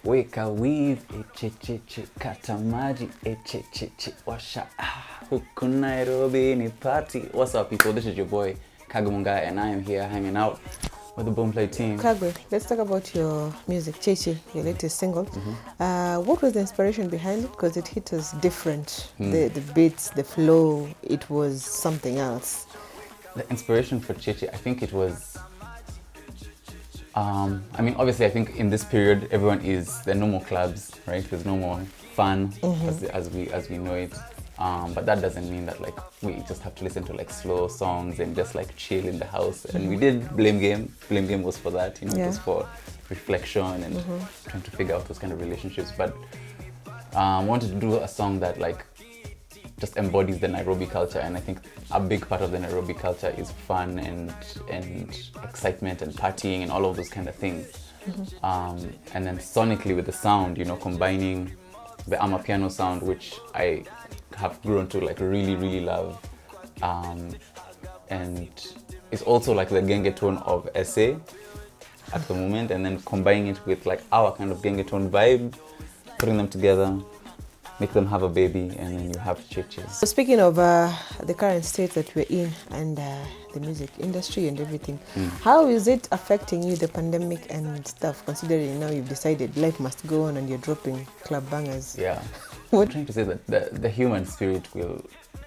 Weka weave, echecheche, kata maji, echecheche, washa. Huku Nairobi ni party. What's up, people? This is your boy, Kagwe Mungai, and I am here hanging out with the Boomplay team. Kagwe, let's talk about your music, Chay Chay, your latest single. What was the inspiration behind it? Because it hit us different. The beats, the flow, it was something else. The inspiration for Chay Chay, I think it was... I mean, obviously, I think in this period, there are no more clubs, right? There's no more fun as we know it. But that doesn't mean that like we just have to listen to like slow songs and just like chill in the house. And we did Blame Game. Blame Game was for that, you know, just for reflection and trying to figure out those kind of relationships. But I wanted to do a song that like just embodies the Nairobi culture, and I think a big part of the Nairobi culture is fun and excitement and partying and all of those kind of things. And then sonically with the sound, you know, combining the amapiano sound, which I have grown to like really love, and it's also like the genge tone of SA at the moment, and then combining it with like our kind of genge tone vibe, putting them together, make them have a baby, and then you have Chay Chay. So speaking of the current state that we're in and the music industry and everything, how is it affecting you, the pandemic and stuff, considering now you've decided life must go on and you're dropping club bangers? Yeah. I'm trying to say that the human spirit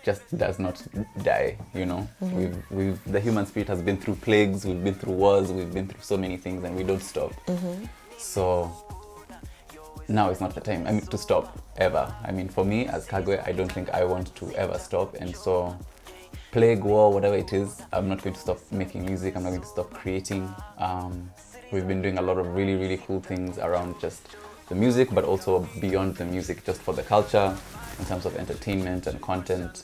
does not die, you know. The human spirit has been through plagues, we've been through wars, we've been through so many things, and we don't stop. So now is not the time, to stop, ever. I mean, for me, as Kagwe, I don't think I want to ever stop. And so, plague, war, whatever it is, I'm not going to stop making music. I'm not going to stop creating. We've been doing a lot of really cool things around just the music, but also beyond the music, just for the culture, in terms of entertainment and content,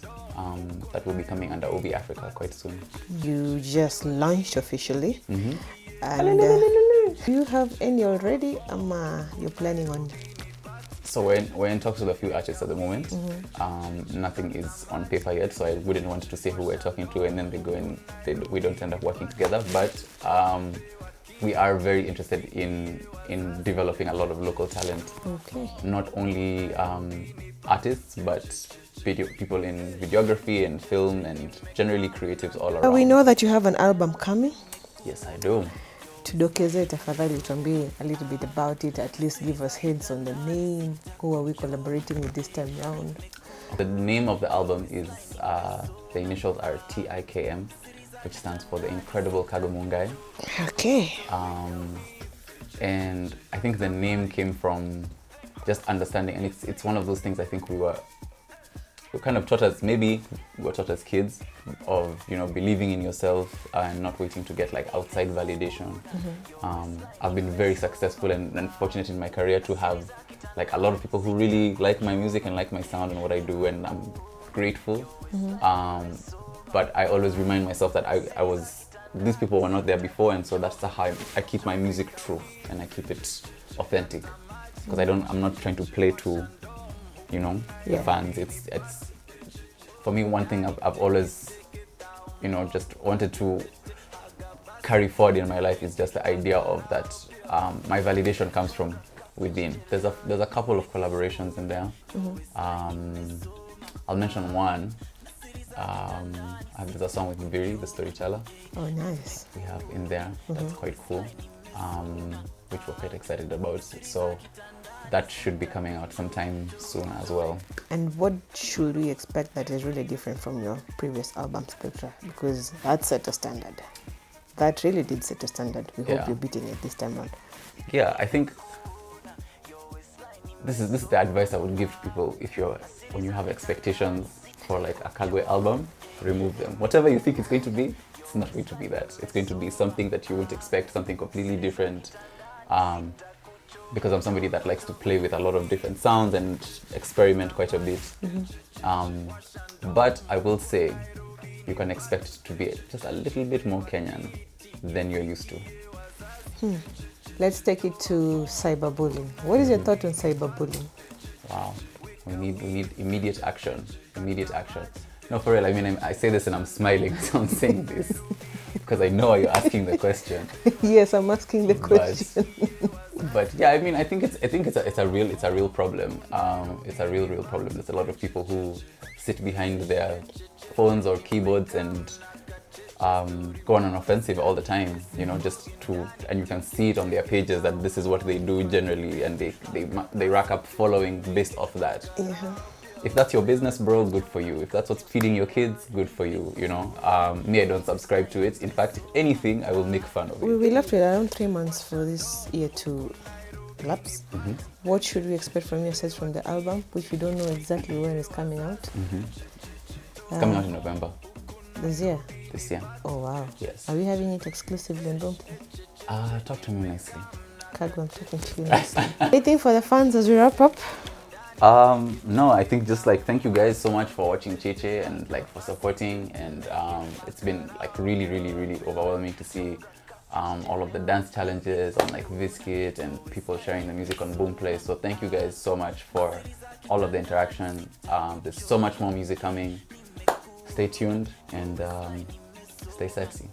that will be coming under OB Africa quite soon. You just launched officially. And do you have any already? You're planning on? So we're in talks with a few artists at the moment. Nothing is on paper yet, so I wouldn't want to say who we're talking to, and then we don't end up working together. But we are very interested in developing a lot of local talent. Okay. Not only artists, but people in videography and film, and generally creatives all around. We know that you have an album coming. Yes, I do. Tudokeze tafadhali tuambie a little bit about it, at least give us hints on the name. Who are we collaborating with this time round? The name of the album is, the initials are TIKM, which stands for the Incredible Kagwe Mungai. Okay. And I think the name came from just understanding, and it's one of those things I think we were kind of taught as kids, of, you know, believing in yourself and not waiting to get like outside validation. I've been very successful and fortunate in my career to have like a lot of people who really like my music and like my sound and what I do, and I'm grateful. But I always remind myself that these people were not there before, and so that's how I keep my music true and I keep it authentic, because I'm not trying to play to, you know, the fans. It's for me, one thing I've always, you know, just wanted to carry forward in my life is just the idea of that my validation comes from within. There's a couple of collaborations in there. I'll mention one. There's a song with Mbiri, the storyteller. Oh, nice. We have in there. That's quite cool, which we're quite excited about. So that should be coming out sometime soon as well. And what should we expect that is really different from your previous album, Spectra? Because that set a standard. That really did set a standard. We hope you're beating it this time around. Yeah, I think this is the advice I would give to people. When you have expectations for like a Kagwe album, remove them. Whatever you think it's going to be, it's not going to be that. It's going to be something that you wouldn't expect, something completely different. Because I'm somebody that likes to play with a lot of different sounds and experiment quite a bit. But I will say, you can expect it to be just a little bit more Kenyan than you're used to. Let's take it to cyberbullying. What is your thought on cyberbullying? Wow, we need immediate action. No, for real, I mean, I say this and I'm smiling, so I'm saying this because I know you're asking the question. Yes, I'm asking the question. But yeah, I mean, I think it's a real problem. It's a real problem. There's a lot of people who sit behind their phones or keyboards and go on an offensive all the time, you know, and you can see it on their pages that this is what they do generally, and they rack up following based off that. Yeah. If that's your business, bro, good for you. If that's what's feeding your kids, good for you, you know. Me, I don't subscribe to it. In fact, if anything, I will make fun of it. We left with around 3 months for this year to lapse. Mm-hmm. What should we expect from you aside from the album, which we don't know exactly when it's coming out? Mm-hmm. It's coming out in November. This year? This year. Oh, wow. Yes. Are we having it exclusively on Boomplay? Talk to me nicely. Kagwe, I'm talking to you nicely. Anything for the fans as we wrap up? No, I think just like thank you guys so much for watching Chay Chay and like for supporting, and it's been like really overwhelming to see all of the dance challenges on like Viscuit and people sharing the music on Boomplay. So thank you guys so much for all of the interaction. There's so much more music coming. Stay tuned and stay sexy.